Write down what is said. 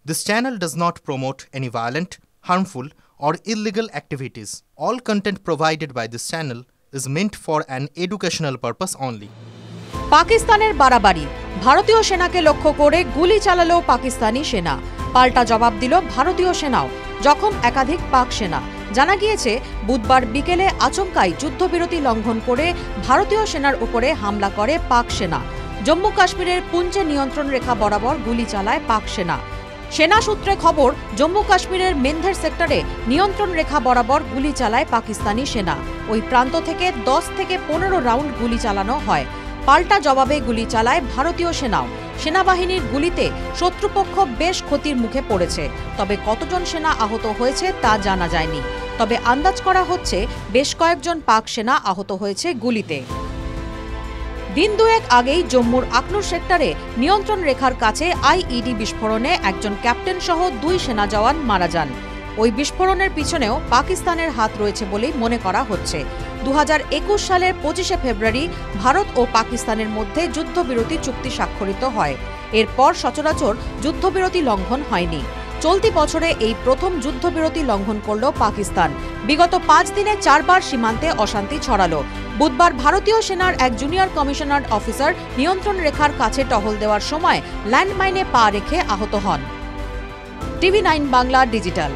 This channel does not promote any violent, harmful, or illegal activities. All content provided by this channel is meant for an educational purpose only. পাকিস্তানের বাড়াবাড়ি, ভারতীয় সেনাকে লক্ষ্য করে গুলি চালালো পাকিস্তানি সেনা। পাল্টা জবাব দিল ভারতীয় সেনাও, জখম একাধিক পাক সেনা। জানা গিয়েছে, বুধবার বিকেলে আচমকাই যুদ্ধবিরতি লঙ্ঘন করে ভারতীয় সেনার উপরে হামলা করে পাক সেনা। জম্মু কাশ্মীরের পুঞ্চে নিয়ন্ত্রণ রেখা বরাবর গুলি চালায় পাক সেনা। সেনা সূত্রে খবর, জম্মু কাশ্মীরের মেন্ধের সেক্টরে নিয়ন্ত্রণ রেখা বরাবর গুলি চালায় পাকিস্তানি সেনা। ওই প্রান্ত থেকে 10 থেকে 15 রাউন্ড গুলি চালানো হয়। পাল্টা জবাবে গুলি চালায় ভারতীয় সেনাও। সেনাবাহিনীর গুলিতে শত্রুপক্ষ বেশ ক্ষতির মুখে পড়েছে, তবে কতজন সেনা আহত হয়েছে তা জানা যায়নি। তবে আন্দাজ করা হচ্ছে বেশ কয়েকজন পাক সেনা আহত হয়েছে গুলিতে। দিন দুয়েক আগেই জম্মুর আখনুর সেক্টরে নিয়ন্ত্রণ রেখার কাছে আইইডি বিস্ফোরণে একজন ক্যাপ্টেন সহ 2 সেনা জওয়ান মারা যান। ওই বিস্ফোরণের পিছনেও পাকিস্তানের হাত রয়েছে বলেই মনে করা হচ্ছে। 2021 সালের 25শে ফেব্রুয়ারি ভারত ও পাকিস্তানের মধ্যে যুদ্ধবিরতি চুক্তি স্বাক্ষরিত হয়। এরপর সচরাচর যুদ্ধবিরতি লঙ্ঘন হয়নি। চলতি বছরে এই প্রথম যুদ্ধবিরতি লঙ্ঘন করল পাকিস্তান। বিগত 5 দিনে 4 বার সীমান্তে অশান্তি ছড়ালো। বুধবার ভারতীয় সেনার এক জুনিয়র কমিশনার অফিসার নিয়ন্ত্রণ রেখার কাছে টহল দেওয়ার সময় ল্যান্ডমাইনে পা রেখে আহত হন। TV9 Bangla digital.